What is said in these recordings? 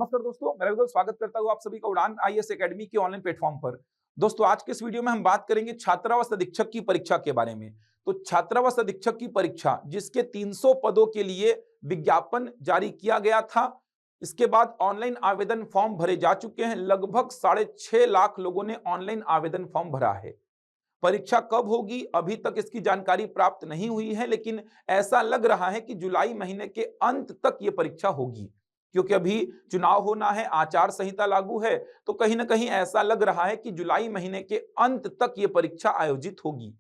नमस्कार दोस्तों, मैं रघुवर स्वागत करता हूं आप सभी का उड़ान आईएएस एकेडमी के ऑनलाइन प्लेटफॉर्म पर। दोस्तों, आज के इस वीडियो में हम बात करेंगे छात्रावास अधीक्षक की परीक्षा के बारे में। तो छात्रावास अधीक्षक की परीक्षा जिसके 300 पदों के लिए विज्ञापन जारी किया गया था, इसके बाद ऑनलाइन आवेदन फॉर्म भरे जा चुके हैं। लगभग 6.5 लाख लोगों ने ऑनलाइन आवेदन फॉर्म भरा है। परीक्षा कब होगी अभी तक इसकी जानकारी प्राप्त नहीं हुई है, लेकिन ऐसा लग रहा है कि जुलाई महीने के अंत तक ये परीक्षा होगी, क्योंकि अभी चुनाव होना है, आचार संहिता लागू है। तो कहीं ना कहीं ऐसा लग रहा है कि जुलाई महीने के अंत तक ये परीक्षा आयोजित होगी।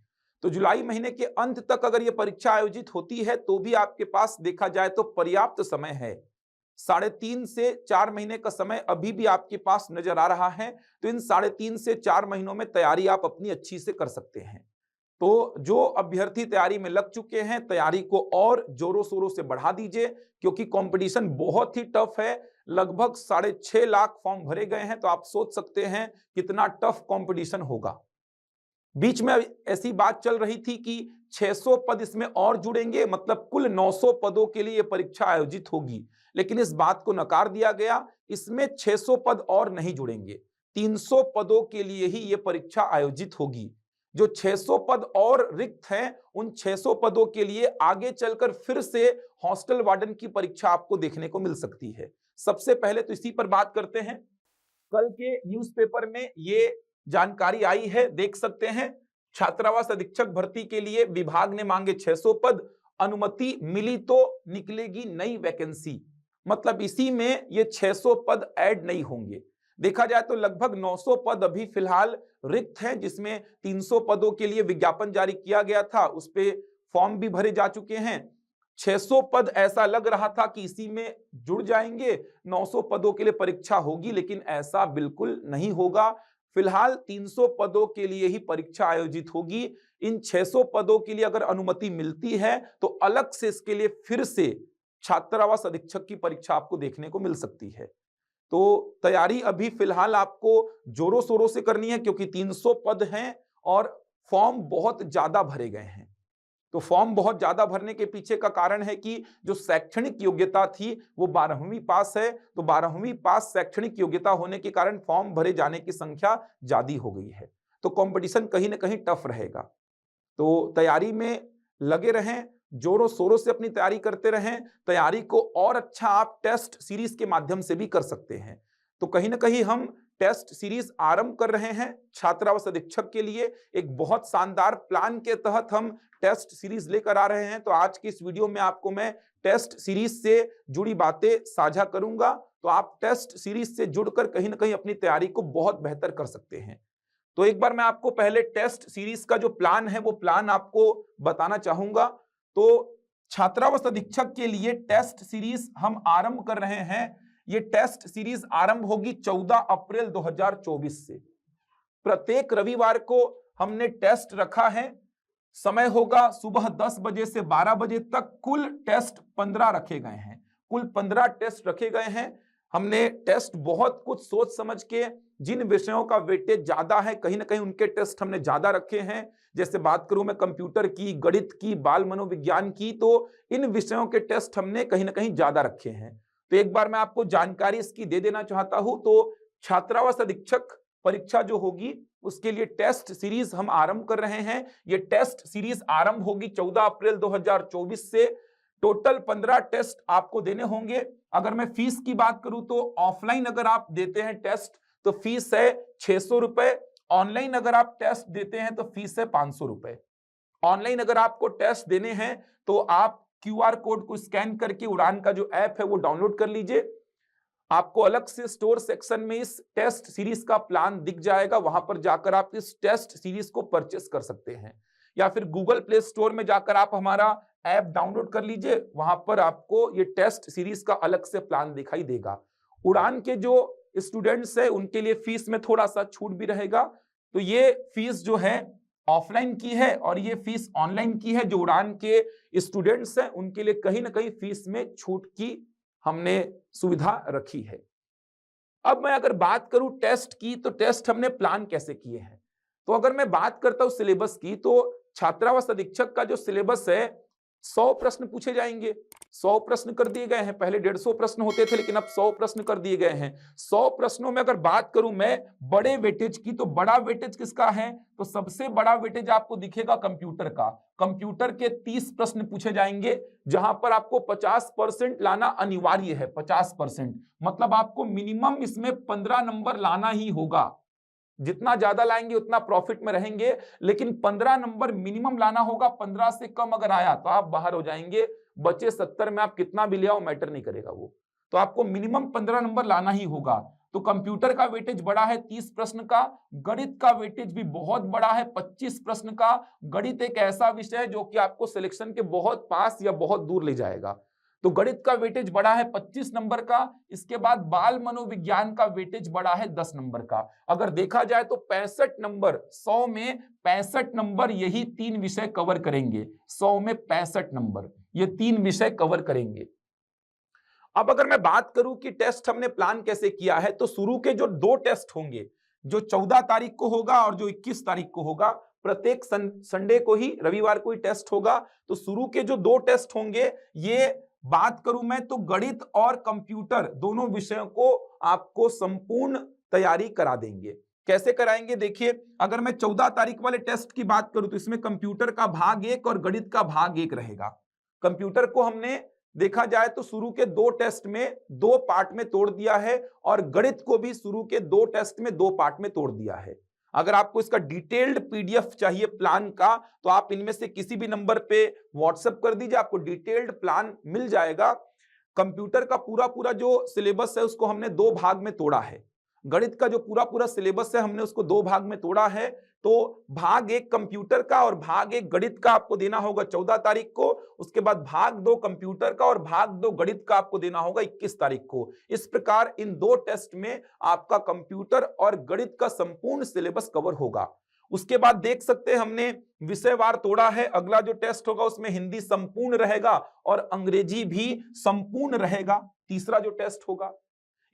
तो जुलाई महीने के अंत तक अगर ये परीक्षा आयोजित होती है तो भी आपके पास देखा जाए तो पर्याप्त समय है। 3.5 से 4 महीने का समय अभी भी आपके पास नजर आ रहा है। तो इन 3.5 से 4 महीनों में तैयारी आप अपनी अच्छी से कर सकते हैं। तो जो अभ्यर्थी तैयारी में लग चुके हैं, तैयारी को और जोरों शोरों से बढ़ा दीजिए, क्योंकि कंपटीशन बहुत ही टफ है। लगभग 6.5 लाख फॉर्म भरे गए हैं, तो आप सोच सकते हैं कितना टफ कंपटीशन होगा। बीच में ऐसी बात चल रही थी कि 600 पद इसमें और जुड़ेंगे, मतलब कुल 900 पदों के लिए यह परीक्षा आयोजित होगी, लेकिन इस बात को नकार दिया गया। इसमें 600 पद और नहीं जुड़ेंगे, 300 पदों के लिए ही यह परीक्षा आयोजित होगी। जो 600 पद और रिक्त हैं, उन 600 पदों के लिए आगे चलकर फिर से हॉस्टल वार्डन की परीक्षा आपको देखने को मिल सकती है। सबसे पहले तो इसी पर बात करते हैं। कल के न्यूज़पेपर में ये जानकारी आई है, देख सकते हैं। छात्रावास अधीक्षक भर्ती के लिए विभाग ने मांगे 600 पद, अनुमति मिली तो निकलेगी नई वैकेंसी। मतलब इसी में ये 600 पद ऐड नहीं होंगे। देखा जाए तो लगभग 900 पद अभी फिलहाल रिक्त हैं, जिसमें 300 पदों के लिए विज्ञापन जारी किया गया था, उस पे फॉर्म भी भरे जा चुके हैं। 600 पद ऐसा लग रहा था कि इसी में जुड़ जाएंगे, 900 पदों के लिए परीक्षा होगी, लेकिन ऐसा बिल्कुल नहीं होगा। फिलहाल 300 पदों के लिए ही परीक्षा आयोजित होगी। इन 600 पदों के लिए अगर अनुमति मिलती है तो अलग से इसके लिए फिर से छात्रावास अधीक्षक की परीक्षा आपको देखने को मिल सकती है। तो तैयारी अभी फिलहाल आपको जोरों शोरों से करनी है, क्योंकि 300 पद हैं और फॉर्म बहुत ज्यादा भरे गए हैं। तो फॉर्म बहुत ज्यादा भरने के पीछे का कारण है कि जो शैक्षणिक योग्यता थी वो 12वीं पास है। तो 12वीं पास शैक्षणिक योग्यता होने के कारण फॉर्म भरे जाने की संख्या ज्यादा हो गई है। तो कंपटीशन कहीं ना कहीं टफ रहेगा। तो तैयारी में लगे रहें, जोरों शोरों से अपनी तैयारी करते रहें। तैयारी को और अच्छा आप टेस्ट सीरीज के माध्यम से भी कर सकते हैं। तो कहीं ना कहीं हम टेस्ट सीरीज आरंभ कर रहे हैं छात्रावास अधीक्षक के लिए। एक बहुत शानदार प्लान के तहत हम टेस्ट सीरीज लेकर आ रहे हैं। तो आज की इस वीडियो में आपको मैं टेस्ट सीरीज से जुड़ी बातें साझा करूंगा। तो आप टेस्ट सीरीज से जुड़कर कहीं ना कहीं अपनी तैयारी को बहुत बेहतर कर सकते हैं। तो एक बार मैं आपको पहले टेस्ट सीरीज का जो प्लान है वो प्लान आपको बताना चाहूंगा। तो छात्रावास अधीक्षक के लिए टेस्ट सीरीज हम आरंभ कर रहे हैं। ये टेस्ट सीरीज आरंभ होगी 14 अप्रैल 2024 से। प्रत्येक रविवार को हमने टेस्ट रखा है। समय होगा सुबह 10 बजे से 12 बजे तक। कुल टेस्ट 15 रखे गए हैं। कुल 15 टेस्ट रखे गए हैं। हमने टेस्ट बहुत कुछ सोच समझ के, जिन विषयों का वेटेज ज्यादा है कहीं ना कहीं उनके टेस्ट हमने ज्यादा रखे हैं। जैसे बात करूं मैं कंप्यूटर की, गणित की, बाल मनोविज्ञान की, तो इन विषयों के टेस्ट हमने कहीं ना कहीं ज्यादा रखे हैं। तो एक बार मैं आपको जानकारी इसकी दे देना चाहता हूं। तो छात्रावास अधीक्षक परीक्षा जो होगी उसके लिए टेस्ट सीरीज हम आरंभ कर रहे हैं। ये टेस्ट सीरीज आरंभ होगी 14 अप्रैल 2024 से। टोटल 15 टेस्ट आपको देने होंगे। अगर मैं फीस की बात करूं तो ऑफलाइन अगर आप देते हैं टेस्ट तो फीस है 600 रुपए। ऑनलाइन अगर आप टेस्ट देते हैं तो फीस है 500 रुपए। ऑनलाइन अगर आपको टेस्ट देने हैं तो आप QR कोड को स्कैन करके उड़ान का जो ऐप है वो डाउनलोड कर लीजिए। आपको अलग से स्टोर सेक्शन में इस टेस्ट सीरीज का प्लान दिख जाएगा। वहां पर जाकर आप इस टेस्ट सीरीज को परचेस कर सकते हैं, या फिर गूगल प्ले स्टोर में जाकर आप हमारा ऐप डाउनलोड कर लीजिए। वहां पर आपको ये टेस्ट सीरीज का अलग से प्लान दिखाई देगा। उड़ान के जो स्टूडेंट्स हैं उनके लिए फीस में थोड़ा सा छूट भी रहेगा। तो ये फीस जो है ऑफलाइन की है और ये फीस ऑनलाइन की है। जो उड़ान के स्टूडेंट्स हैं उनके लिए कहीं ना कहीं फीस में छूट की हमने सुविधा रखी है। अब मैं अगर बात करूं टेस्ट की, तो टेस्ट हमने प्लान कैसे किए हैं। तो अगर मैं बात करता हूं सिलेबस की, तो छात्रावास अधीक्षक का जो सिलेबस है 100 प्रश्न पूछे जाएंगे। 100 प्रश्न कर दिए गए हैं, पहले 150 प्रश्न होते थे लेकिन अब 100 प्रश्न कर दिए गए हैं। 100 प्रश्नों में अगर बात करूं मैं बड़े वेटेज की, तो बड़ा वेटेज किसका है? तो सबसे बड़ा वेटेज आपको दिखेगा कंप्यूटर का। कंप्यूटर के 30 प्रश्न पूछे जाएंगे, जहां पर आपको 50% लाना अनिवार्य है। 50% मतलब आपको मिनिमम इसमें 15 नंबर लाना ही होगा। जितना ज्यादा लाएंगे उतना प्रॉफिट में रहेंगे, लेकिन 15 नंबर मिनिमम लाना होगा। 15 से कम अगर आया तो आप बाहर हो जाएंगे। बचे 70 में आप कितना भी ले आओ मैटर नहीं करेगा वो, तो आपको मिनिमम 15 नंबर लाना ही होगा। तो कंप्यूटर का वेटेज बड़ा है 30 प्रश्न का, गणित का वेटेज भी बहुत बड़ा है 25 प्रश्न का। गणित एक ऐसा विषय है जो कि आपको सिलेक्शन के बहुत पास या बहुत दूर ले जाएगा। तो गणित का वेटेज बड़ा है 25 नंबर का। इसके बाद बाल मनोविज्ञान का वेटेज बड़ा है 10 नंबर का। अगर देखा जाए तो 65 नंबर, 100 में 65 नंबर यही 3 विषय कवर करेंगे। 100 में 65 नंबर ये 3 विषय कवर करेंगे। अब अगर मैं बात करूं कि टेस्ट हमने प्लान कैसे किया है, तो शुरू के जो 2 टेस्ट होंगे, जो 14 तारीख को होगा और जो 21 तारीख को होगा, प्रत्येक संडे को ही, रविवार को ही टेस्ट होगा। तो शुरू के जो 2 टेस्ट होंगे, ये बात करूं मैं तो गणित और कंप्यूटर दोनों विषयों को आपको संपूर्ण तैयारी करा देंगे। कैसे कराएंगे देखिए, अगर मैं 14 तारीख वाले टेस्ट की बात करूं तो इसमें कंप्यूटर का भाग 1 और गणित का भाग 1 रहेगा। कंप्यूटर को हमने देखा जाए तो शुरू के 2 टेस्ट में 2 पार्ट में तोड़ दिया है, और गणित को भी शुरू के 2 टेस्ट में 2 पार्ट में तोड़ दिया है। अगर आपको इसका डिटेल्ड पीडीएफ चाहिए प्लान का, तो आप इनमें से किसी भी नंबर पे व्हाट्सएप कर दीजिए, आपको डिटेल्ड प्लान मिल जाएगा। कंप्यूटर का पूरा पूरा जो सिलेबस है उसको हमने 2 भाग में तोड़ा है। गणित का जो पूरा पूरा सिलेबस है हमने उसको 2 भाग में तोड़ा है। तो भाग 1 कंप्यूटर का और भाग 1 गणित का आपको देना होगा 14 तारीख को। उसके बाद भाग 2 कंप्यूटर का और भाग 2 गणित का आपको देना होगा 21 तारीख को। इस प्रकार इन 2 टेस्ट में आपका कंप्यूटर और गणित का संपूर्ण सिलेबस कवर होगा। उसके बाद देख सकते हैं हमने विषयवार तोड़ा है। अगला जो टेस्ट होगा उसमें हिंदी संपूर्ण रहेगा और अंग्रेजी भी संपूर्ण रहेगा, तीसरा जो टेस्ट होगा।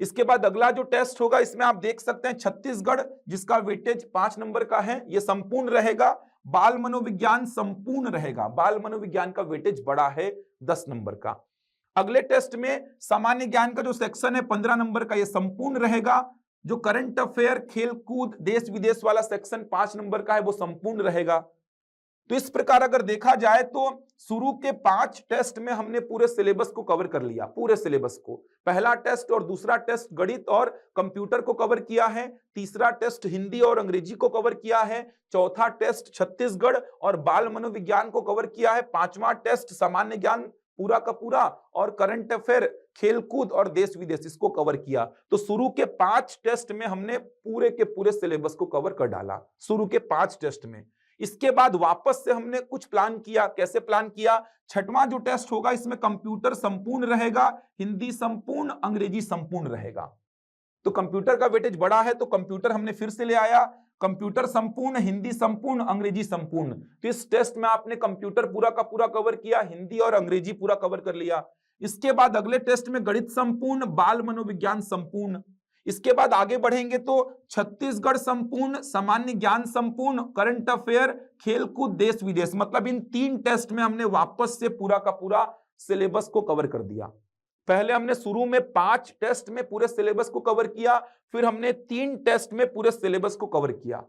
इसके बाद अगला जो टेस्ट होगा, इसमें आप देख सकते हैं छत्तीसगढ़, जिसका वेटेज 5 नंबर का है, यह संपूर्ण रहेगा। बाल मनोविज्ञान संपूर्ण रहेगा, बाल मनोविज्ञान का वेटेज बड़ा है 10 नंबर का। अगले टेस्ट में सामान्य ज्ञान का जो सेक्शन है 15 नंबर का, यह संपूर्ण रहेगा। जो करंट अफेयर, खेलकूद, देश विदेश वाला सेक्शन 5 नंबर का है, वो संपूर्ण रहेगा। तो इस प्रकार अगर देखा जाए तो शुरू के 5 टेस्ट में हमने पूरे सिलेबस को कवर कर लिया, पूरे सिलेबस को। पहला टेस्ट और दूसरा टेस्ट गणित और कंप्यूटर को कवर किया है, तीसरा टेस्ट हिंदी और अंग्रेजी को कवर किया है, चौथा टेस्ट छत्तीसगढ़ और बाल मनोविज्ञान को कवर किया है, पांचवा टेस्ट सामान्य ज्ञान पूरा का पूरा और करंट अफेयर, खेलकूद और देश विदेश इसको कवर किया। तो शुरू के 5 टेस्ट में हमने पूरे के पूरे सिलेबस को कवर कर डाला, शुरू के 5 टेस्ट में। इसके बाद वापस से हमने कुछ प्लान किया। कैसे प्लान किया? छठवां जो टेस्ट होगा इसमें कंप्यूटर संपूर्ण रहेगा, हिंदी संपूर्ण, अंग्रेजी संपूर्ण रहेगा। तो कंप्यूटर का वेटेज बड़ा है तो कंप्यूटर हमने फिर से ले आया, कंप्यूटर संपूर्ण, हिंदी संपूर्ण, अंग्रेजी संपूर्ण। तो इस टेस्ट में आपने कंप्यूटर पूरा का पूरा कवर किया, हिंदी और अंग्रेजी पूरा कवर कर लिया। इसके बाद अगले टेस्ट में गणित संपूर्ण, बाल मनोविज्ञान संपूर्ण। इसके बाद आगे बढ़ेंगे तो छत्तीसगढ़ संपूर्ण, सामान्य ज्ञान संपूर्ण, करंट अफेयर, खेलकूद, देश विदेश। मतलब इन 3 टेस्ट में हमने वापस से पूरा का पूरा सिलेबस को कवर कर दिया। पहले हमने शुरू में 5 टेस्ट में पूरे सिलेबस को कवर किया, फिर हमने 3 टेस्ट में पूरे सिलेबस को कवर किया।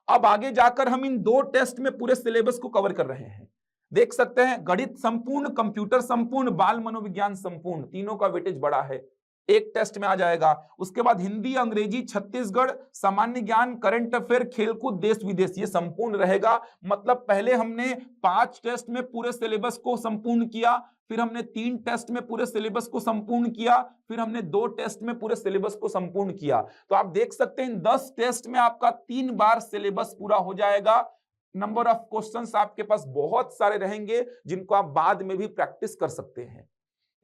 अब आगे जाकर हम इन 2 टेस्ट में पूरे सिलेबस को कवर कर रहे हैं। देख सकते हैं गणित संपूर्ण, कंप्यूटर संपूर्ण, बाल मनोविज्ञान संपूर्ण, तीनों का वेटेज बड़ा है, एक टेस्ट में आ जाएगा। उसके बाद हिंदी, अंग्रेजी, छत्तीसगढ़, सामान्य ज्ञान, करंट अफेयर, खेलकूद, देश विदेश, ये संपूर्ण रहेगा। मतलब पहले हमने 5 टेस्ट में पूरे सिलेबस को संपूर्ण किया, फिर हमने 3 टेस्ट में पूरे सिलेबस को संपूर्ण किया, फिर हमने 2 टेस्ट में पूरे सिलेबस को संपूर्ण किया। तो आप देख सकते हैं 10 टेस्ट में आपका 3 बार सिलेबस पूरा हो जाएगा। नंबर ऑफ क्वेश्चंस आपके पास बहुत सारे रहेंगे जिनको आप बाद में भी प्रैक्टिस कर सकते हैं।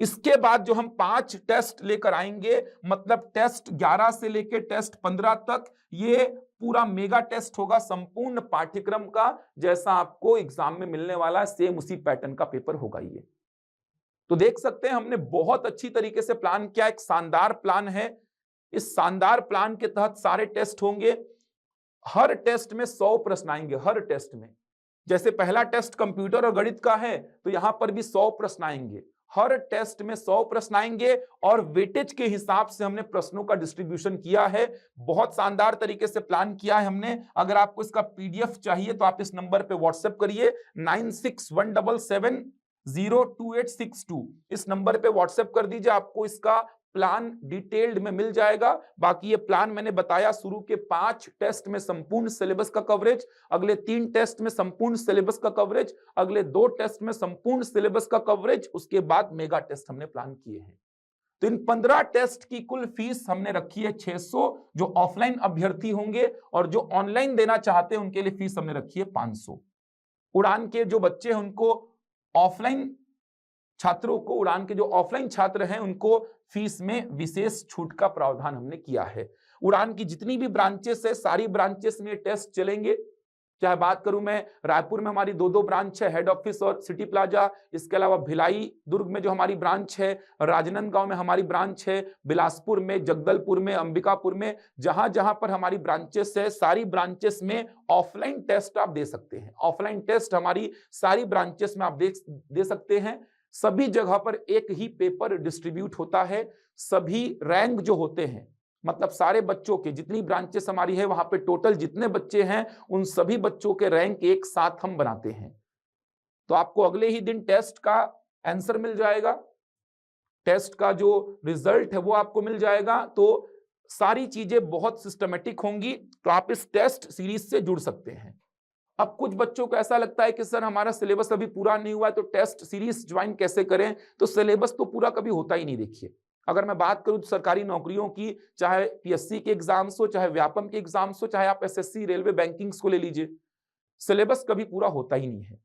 इसके बाद जो हम 5 टेस्ट लेकर आएंगे, मतलब टेस्ट 11 से लेकर टेस्ट 15 तक, ये पूरा मेगा टेस्ट होगा संपूर्ण पाठ्यक्रम का। जैसा आपको एग्जाम में मिलने वाला है सेम उसी पैटर्न का पेपर होगा ये। तो देख सकते हैं हमने बहुत अच्छी तरीके से प्लान किया, एक शानदार प्लान है। इस शानदार प्लान के तहत सारे टेस्ट होंगे। हर टेस्ट में 100 प्रश्न आएंगे, हर टेस्ट में जैसे पहला टेस्ट कंप्यूटर और गणित का है तो यहां पर भी 100 प्रश्न आएंगे, हर टेस्ट में 100 प्रश्न आएंगे और वेटेज के हिसाब से हमने प्रश्नों का डिस्ट्रीब्यूशन किया है। बहुत शानदार तरीके से प्लान किया है हमने। अगर आपको इसका पीडीएफ चाहिए तो आप इस नंबर पे व्हाट्सएप करिए 9617702862। इस नंबर पे व्हाट्सएप कर दीजिए, आपको इसका प्लान डिटेल्ड में मिल जाएगा। बाकी ये प्लान मैंने बताया, शुरू के 5 टेस्ट में संपूर्ण सिलेबस का कवरेज, अगले 3 टेस्ट में संपूर्ण सिलेबस का कवरेज, अगले 2 टेस्ट में संपूर्ण सिलेबस का कवरेज, उसके बाद मेगा टेस्ट हमने प्लान किए हैं। तो इन 15 टेस्ट की कुल फीस हमने रखी है 600, जो ऑफलाइन अभ्यर्थी होंगे, और जो ऑनलाइन देना चाहते हैं उनके लिए फीस हमने रखी है 500। उड़ान के जो बच्चे हैं उनको ऑफलाइन छात्रों को, उड़ान के जो ऑफलाइन छात्र हैं उनको फीस में विशेष छूट का प्रावधान हमने किया है। उड़ान की जितनी भी ब्रांचेस है, सारी ब्रांचेस में टेस्ट चलेंगे। चाहे बात करूं मैं, रायपुर में हमारी 2 ब्रांच है, हेड ऑफिस और सिटी प्लाजा। इसके अलावा भिलाई दुर्ग में जो हमारी ब्रांच है, राजनांदगांव में हमारी ब्रांच है, बिलासपुर में, जगदलपुर में, अंबिकापुर में, जहां जहां पर हमारी ब्रांचेस है, सारी ब्रांचेस में ऑफलाइन टेस्ट आप दे सकते हैं। ऑफलाइन टेस्ट हमारी सारी ब्रांचेस में आप दे सकते हैं। सभी जगह पर एक ही पेपर डिस्ट्रीब्यूट होता है। सभी रैंक जो होते हैं, मतलब सारे बच्चों के, जितनी ब्रांचेस हमारी है वहां पे टोटल जितने बच्चे हैं उन सभी बच्चों के रैंक एक साथ हम बनाते हैं। तो आपको अगले ही दिन टेस्ट का आंसर मिल जाएगा, टेस्ट का जो रिजल्ट है वो आपको मिल जाएगा। तो सारी चीजें बहुत सिस्टमेटिक होंगी, तो आप इस टेस्ट सीरीज से जुड़ सकते हैं। अब कुछ बच्चों को ऐसा लगता है कि सर हमारा सिलेबस अभी पूरा नहीं हुआ है तो टेस्ट सीरीज ज्वाइन कैसे करें। तो सिलेबस तो पूरा कभी होता ही नहीं। देखिए, अगर मैं बात करूं तो सरकारी नौकरियों की, चाहे पीएससी के एग्जाम्स हो, चाहे व्यापम के एग्जाम्स हो, चाहे आप एसएससी, रेलवे, बैंकिंग्स को ले लीजिए, सिलेबस कभी पूरा होता ही नहीं है।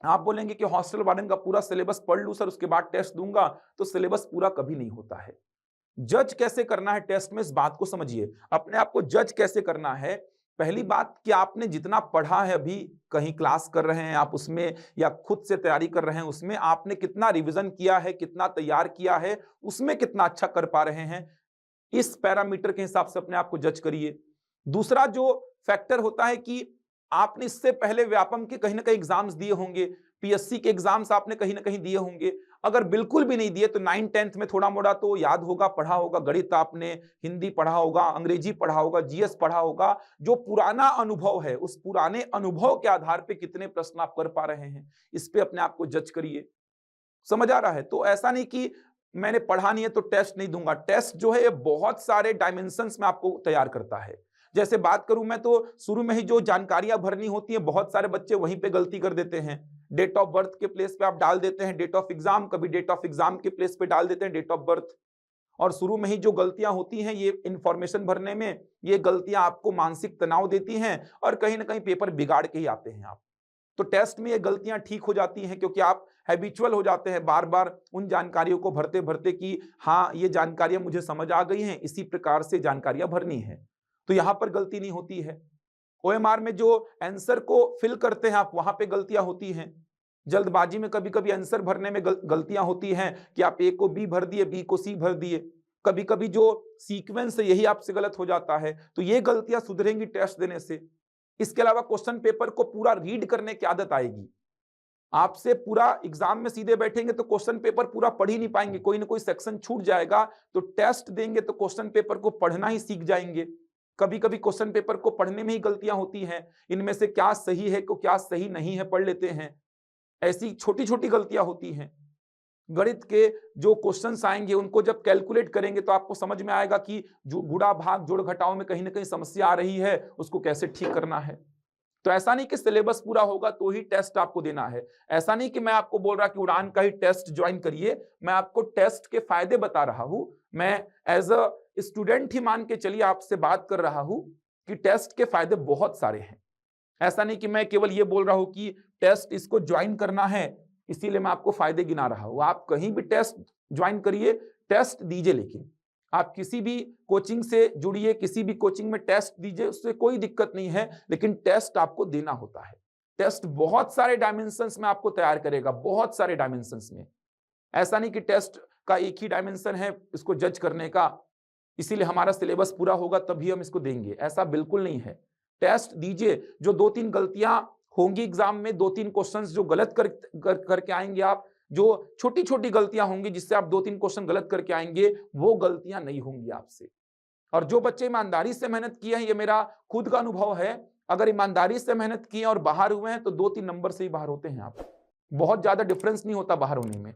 आप बोलेंगे कि हॉस्टल वार्डन का पूरा सिलेबस पढ़ लूं सर, उसके बाद टेस्ट दूंगा, तो सिलेबस पूरा कभी नहीं होता है। जज कैसे करना है टेस्ट में, इस बात को समझिए। अपने आप को जज कैसे करना है, पहली बात कि आपने जितना पढ़ा है, अभी कहीं क्लास कर रहे हैं आप उसमें, या खुद से तैयारी कर रहे हैं उसमें, आपने कितना रिवीजन किया है, कितना तैयार किया है, उसमें कितना अच्छा कर पा रहे हैं, इस पैरामीटर के हिसाब से अपने आप को जज करिए। दूसरा जो फैक्टर होता है कि आपने इससे पहले व्यापम के कहीं ना कहीं एग्जाम्स दिए होंगे, पीएससी के एग्जाम्स आपने कहीं ना कहीं दिए होंगे। अगर बिल्कुल भी नहीं दिए तो 9th-10th में थोड़ा मोड़ा तो याद होगा, पढ़ा होगा, गणित आपने, हिंदी पढ़ा होगा, अंग्रेजी पढ़ा होगा, जीएस पढ़ा होगा। जो पुराना अनुभव है, उस पुराने अनुभव के आधार पे कितने प्रश्न आप कर पा रहे हैं, इस पे अपने आप को जज करिए। समझ आ रहा है? तो ऐसा नहीं कि मैंने पढ़ा नहीं है तो टेस्ट नहीं दूंगा। टेस्ट जो है ये बहुत सारे डायमेंशंस में आपको तैयार करता है। जैसे बात करूं मैं तो शुरू में ही जो जानकारियां भरनी होती है, बहुत सारे बच्चे वहीं पे गलती कर देते हैं। डेट ऑफ बर्थ के प्लेस पे आप डाल देते हैं डेट ऑफ एग्जाम, कभी डेट ऑफ एग्जाम के प्लेस पे डाल देते हैं डेट ऑफ बर्थ। और शुरू में ही जो गलतियां होती हैं, ये इंफॉर्मेशन भरने में, ये गलतियां आपको मानसिक तनाव देती हैं और कहीं ना कहीं पेपर बिगाड़ के ही आते हैं आप। तो टेस्ट में ये गलतियां ठीक हो जाती हैं, क्योंकि आप हैबिचुअल हो जाते हैं बार बार उन जानकारियों को भरते भरते कि हाँ ये जानकारियां मुझे समझ आ गई हैं, इसी प्रकार से जानकारियां भरनी है। तो यहां पर गलती नहीं होती है। ओएमआर में जो आंसर को फिल करते हैं आप, वहां पे गलतियां होती हैं। जल्दबाजी में कभी कभी आंसर भरने में गलतियां होती हैं कि आप ए को बी भर दिए, बी को सी भर दिए। कभी कभी जो सीक्वेंस है यही आपसे गलत हो जाता है। तो ये गलतियां सुधरेंगी टेस्ट देने से। इसके अलावा क्वेश्चन पेपर को पूरा रीड करने की आदत आएगी। आपसे पूरा एग्जाम में सीधे बैठेंगे तो क्वेश्चन पेपर पूरा पढ़ ही नहीं पाएंगे, कोई ना कोई सेक्शन छूट जाएगा। तो टेस्ट देंगे तो क्वेश्चन पेपर को पढ़ना ही सीख जाएंगे। कभी कभी क्वेश्चन पेपर को पढ़ने में ही गलतियां होती हैं, इनमें से क्या सही है, को क्या सही नहीं है पढ़ लेते हैं। ऐसी छोटी छोटी गलतियां होती हैं। गणित के जो क्वेश्चंस आएंगे उनको जब कैलकुलेट करेंगे तो आपको समझ में आएगा कि जो गुणा भाग जोड़ घटाव में कहीं ना कहीं समस्या आ रही है, उसको कैसे ठीक करना है। तो ऐसा नहीं कि सिलेबस पूरा होगा तो ही टेस्ट आपको देना है। ऐसा नहीं कि मैं आपको बोल रहा कि उड़ान का ही टेस्ट ज्वाइन करिए। मैं आपको टेस्ट के फायदे बता रहा हूं। मैं एज अ स्टूडेंट ही मान के चलिए आपसे बात कर रहा हूं कि टेस्ट के फायदे बहुत सारे हैं। ऐसा नहीं कि मैं केवल ये बोल रहा हूं कि टेस्ट इसको ज्वाइन करना है इसीलिए मैं आपको फायदे गिना रहा हूं। आप कहीं भी टेस्ट ज्वाइन करिए, टेस्ट दीजिए, लेकिन आप किसी भी कोचिंग से जुड़िए, किसी भी कोचिंग में टेस्ट दीजिए, उससे कोई दिक्कत नहीं है, लेकिन टेस्ट आपको देना होता है। टेस्ट बहुत सारे डायमेंशंस में आपको तैयार करेगा, बहुत सारे डायमेंशंस में। ऐसा नहीं कि टेस्ट का एक ही डायमेंशन है इसको जज करने का, इसीलिए हमारा सिलेबस पूरा होगा तभी हम इसको देंगे, ऐसा बिल्कुल नहीं है। टेस्ट दीजिए, जो 2-3 गलतियां होंगी एग्जाम में 2-3 क्वेश्चंस जो गलत करके आएंगे आप, जो छोटी छोटी गलतियां होंगी जिससे आप 2-3 क्वेश्चन गलत करके आएंगे, वो गलतियां नहीं होंगी आपसे। और जो बच्चे ईमानदारी से मेहनत किए हैं, ये मेरा खुद का अनुभव है, अगर ईमानदारी से मेहनत किए और बाहर हुए हैं तो 2-3 नंबर से ही बाहर होते हैं आप, बहुत ज्यादा डिफरेंस नहीं होता बाहर होने में।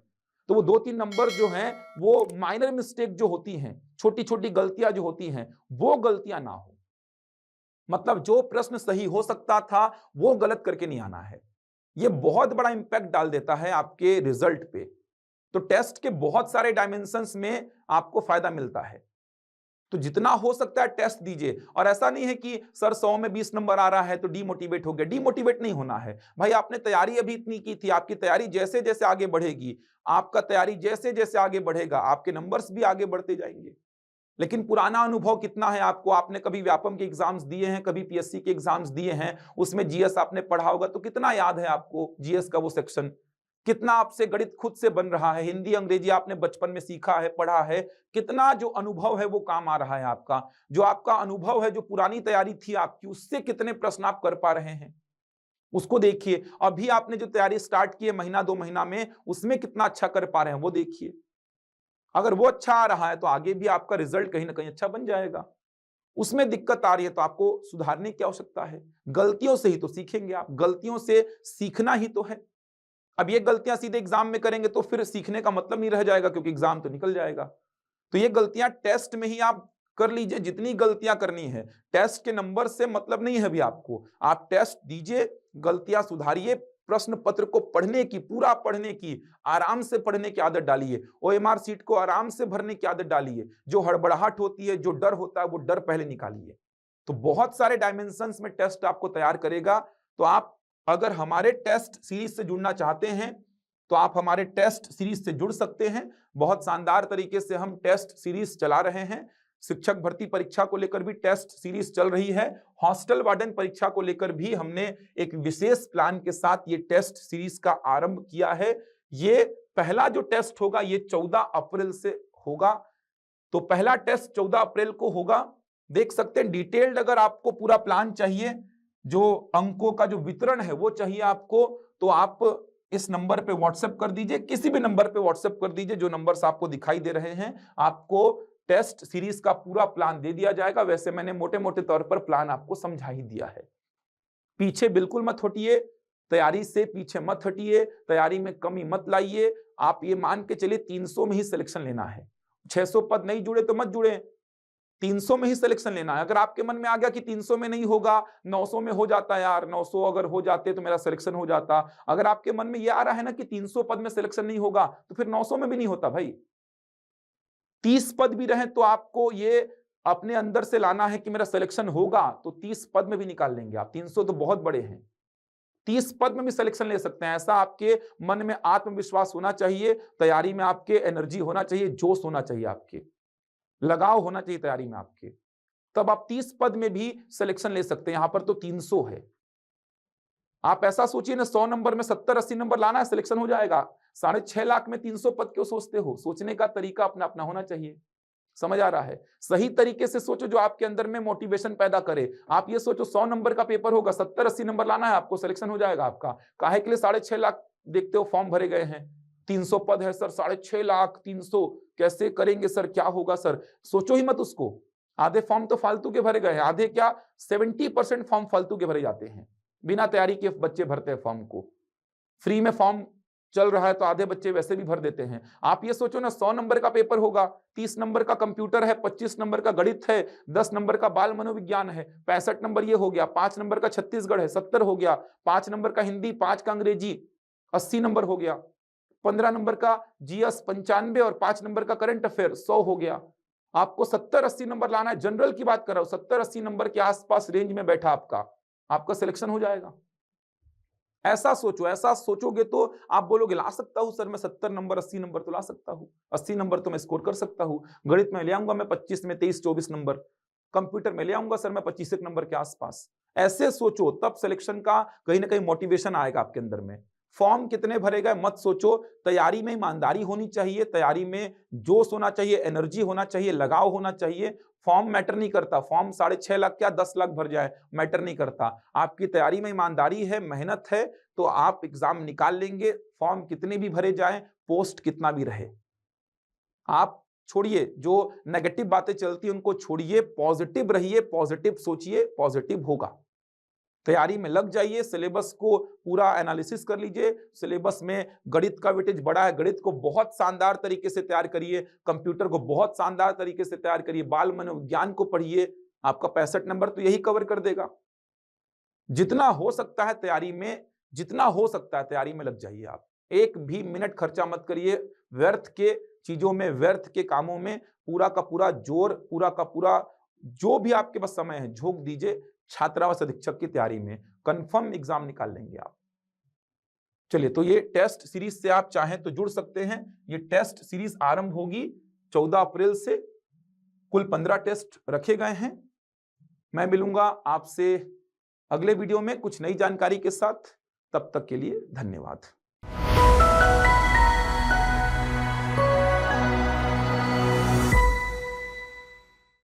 तो वो 2-3 नंबर जो हैं, वो माइनर मिस्टेक जो होती हैं, छोटी छोटी गलतियां जो होती हैं, वो गलतियां ना हो। मतलब जो प्रश्न सही हो सकता था वो गलत करके नहीं आना है। ये बहुत बड़ा इंपैक्ट डाल देता है आपके रिजल्ट पे। तो टेस्ट के बहुत सारे डायमेंशंस में आपको फायदा मिलता है, तो जितना हो सकता है टेस्ट दीजिए। और ऐसा नहीं है कि सर 100 में 20 नंबर आ रहा है तो डीमोटिवेट हो गया, डीमोटिवेट नहीं होना है भाई। आपने तैयारी अभी इतनी की थी, आपकी तैयारी जैसे जैसे आगे बढ़ेगी, आपका तैयारी जैसे जैसे आगे बढ़ेगा, आपके नंबर्स भी आगे बढ़ते जाएंगे। लेकिन पुराना अनुभव कितना है आपको, आपने कभी व्यापम के एग्जाम्स दिए हैं, कभी पीएससी के एग्जाम्स दिए हैं, उसमें जीएस आपने पढ़ा होगा, तो कितना याद है आपको जीएस का वो सेक्शन, कितना आपसे गणित खुद से बन रहा है, हिंदी अंग्रेजी आपने बचपन में सीखा है, पढ़ा है, कितना जो अनुभव है वो काम आ रहा है आपका, जो आपका अनुभव है, जो पुरानी तैयारी थी आपकी, उससे कितने प्रश्न आप कर पा रहे हैं, उसको देखिए। अभी आपने जो तैयारी स्टार्ट की है महीना 2 महीना में, उसमें कितना अच्छा कर पा रहे हैं वो देखिए। अगर वो अच्छा आ रहा है तो आगे भी आपका रिजल्ट कहीं ना कहीं अच्छा बन जाएगा। उसमें दिक्कत आ रही है तो आपको सुधारने की आवश्यकता है। गलतियों से ही तो सीखेंगे आप, गलतियों से सीखना ही तो है। अब ये गलतियां सीधे एग्जाम में करेंगे तो फिर सीखने का मतलब नहीं रह जाएगा, क्योंकि एग्जाम तो निकल जाएगा। तो ये गलतियां टेस्ट में ही आप कर लीजिए, जितनी गलतियां करनी है। टेस्ट के नंबर से मतलब नहीं है अभी आपको, आप टेस्ट दीजिए, गलतियां सुधारिए, प्रश्न पत्र को पढ़ने की, पूरा पढ़ने की, आराम से पढ़ने की आदत डालिए, ओएमआर सीट को आराम से भरने की आदत डालिए। जो हड़बड़ाहट होती है, जो डर होता है, वो डर पहले निकालिए। तो बहुत सारे डायमेंशंस में टेस्ट आपको तैयार करेगा। तो आप अगर हमारे टेस्ट सीरीज से जुड़ना चाहते हैं तो आप हमारे टेस्ट सीरीज से जुड़ सकते हैं। बहुत शानदार तरीके से हम टेस्ट सीरीज चला रहे हैं। शिक्षक भर्ती परीक्षा को लेकर भी टेस्ट सीरीज चल रही है। हॉस्टल वार्डन परीक्षा को लेकर भी हमने एक विशेष प्लान के साथ ये टेस्ट सीरीज का आरंभ किया है। ये पहला जो टेस्ट होगा ये 14 अप्रैल से होगा। तो पहला टेस्ट 14 अप्रैल को होगा। देख सकते हैं डिटेल्ड, अगर आपको पूरा प्लान चाहिए, जो अंकों का जो वितरण है वो चाहिए आपको, तो आप इस नंबर पे व्हाट्सएप कर दीजिए, किसी भी नंबर पे व्हाट्सएप कर दीजिए, जो नंबर्स आपको दिखाई दे रहे हैं। आपको टेस्ट सीरीज का पूरा प्लान दे दिया जाएगा। वैसे मैंने मोटे मोटे तौर पर प्लान आपको समझा ही दिया है। पीछे बिल्कुल मत हटिए, तैयारी से पीछे मत हटिए, तैयारी में कमी मत लाइए। आप ये मान के चलिए 300 में ही सिलेक्शन लेना है। 600 पद नहीं जुड़े तो मत जुड़े, 300 में ही सिलेक्शन लेना है। अगर आपके मन में आ गया कि 300 में नहीं होगा, 900 में हो जाता यार, 900 अगर हो जाते तो मेरा सिलेक्शन हो जाता। अगर आपके मन में ये आ रहा है ना कि 300 पद में सिलेक्शन नहीं होगा, तो फिर 900 में भी नहीं होता भाई। 30 पद भी रहे तो आपको ये अपने अंदर से लाना है कि मेरा सिलेक्शन होगा, तो 30 पद में भी निकाल लेंगे आप। 300 तो बहुत बड़े हैं, 30 पद में भी सिलेक्शन ले सकते हैं। ऐसा आपके मन में आत्मविश्वास होना चाहिए, तैयारी में आपके एनर्जी होना चाहिए, जोश होना चाहिए, आपके लगाव होना चाहिए तैयारी में आपके, तब आप 30 पद में भी सिलेक्शन ले सकते हैं। यहां पर तो 300 है। आप ऐसा सोचिए ना, 100 नंबर में 70-80 नंबर लाना है, सिलेक्शन हो जाएगा। 6.5 लाख में 300 पद क्यों सोचते हो? सोचने का तरीका अपना अपना होना चाहिए। समझ आ रहा है? सही तरीके से सोचो, जो आपके अंदर में मोटिवेशन पैदा करे। आप ये सोचो 100 नंबर का पेपर होगा, 70-80 नंबर लाना है आपको, सिलेक्शन हो जाएगा आपका। काहे के लिए 6.5 लाख देखते हो फॉर्म भरे गए हैं? 300 पद है सर, 6.5 लाख, 300 कैसे करेंगे सर, क्या होगा सर? सोचो ही मत उसको। आधे फॉर्म तो फालतू के भरे गए हैं, आधे क्या 70% फॉर्म फालतू के भरे जाते हैं। बिना तैयारी के बच्चे भरते हैं फॉर्म को। फ्री में फॉर्म चल रहा है तो आधे बच्चे वैसे भी भर देते हैं। आप ये सोचो ना, 100 नंबर का पेपर होगा, 30 नंबर का कंप्यूटर है, 25 नंबर का गणित है, 10 नंबर का बाल मनोविज्ञान है, 65 नंबर ये हो गया, 5 नंबर का छत्तीसगढ़ है, 70 हो गया, 5 नंबर का हिंदी, 5 का अंग्रेजी, 80 नंबर हो गया, 15 नंबर का जीएस 95 और 5 नंबर का करंट अफेयर 100 हो गया। आपको 70-80 नंबर लाना है। जनरल की बात कर रहा हूं, 70-80 नंबर के आसपास रेंज में बैठा आपका सिलेक्शन हो जाएगा। ऐसा सोचो, ऐसा सोचोगे तो आप बोलोगे ला सकता हूं सर मैं 70 नंबर, 80 नंबर तो ला सकता हूं, 80 नंबर तो मैं स्कोर कर सकता हूं। गणित में ले आऊंगा मैं 25 में 23-24 नंबर, कंप्यूटर में ले आऊंगा सर मैं 25 नंबर के आसपास। ऐसे सोचो, तब सिलेक्शन का कहीं ना कहीं मोटिवेशन आएगा आपके अंदर में। फॉर्म कितने भरे गए मत सोचो, तैयारी में ईमानदारी होनी चाहिए, तैयारी में जोश होना चाहिए, एनर्जी होना चाहिए, लगाव होना चाहिए। फॉर्म मैटर नहीं करता, फॉर्म 6.5 लाख क्या 10 लाख भर जाए मैटर नहीं करता। आपकी तैयारी में ईमानदारी है, मेहनत है, तो आप एग्जाम निकाल लेंगे। फॉर्म कितने भी भरे जाएं, पोस्ट कितना भी रहे। आप छोड़िए जो नेगेटिव बातें चलती हैं उनको छोड़िए, पॉजिटिव रहिए, पॉजिटिव सोचिए, पॉजिटिव होगा। तैयारी में लग जाइए, सिलेबस को पूरा एनालिसिस कर लीजिए। सिलेबस में गणित का वेटेज बड़ा है, गणित को बहुत शानदार तरीके से तैयार करिए, कंप्यूटर को बहुत शानदार तरीके से तैयार करिए, बाल मनोविज्ञान को पढ़िए, आपका 65 नंबर तो यही कवर कर देगा। जितना हो सकता है तैयारी में, जितना हो सकता है तैयारी में लग जाइए आप। एक भी मिनट खर्चा मत करिए व्यर्थ के चीजों में, व्यर्थ के कामों में। पूरा का पूरा जोर, पूरा का पूरा जो भी आपके पास समय है झोंक दीजिए छात्रावास अधीक्षक की तैयारी में। कंफर्म एग्जाम निकाल लेंगे आप। चलिए, तो ये टेस्ट सीरीज से आप चाहें तो जुड़ सकते हैं। ये टेस्ट सीरीज आरंभ होगी 14 अप्रैल से। कुल 15 टेस्ट रखे गए हैं। मैं मिलूंगा आपसे अगले वीडियो में कुछ नई जानकारी के साथ। तब तक के लिए धन्यवाद।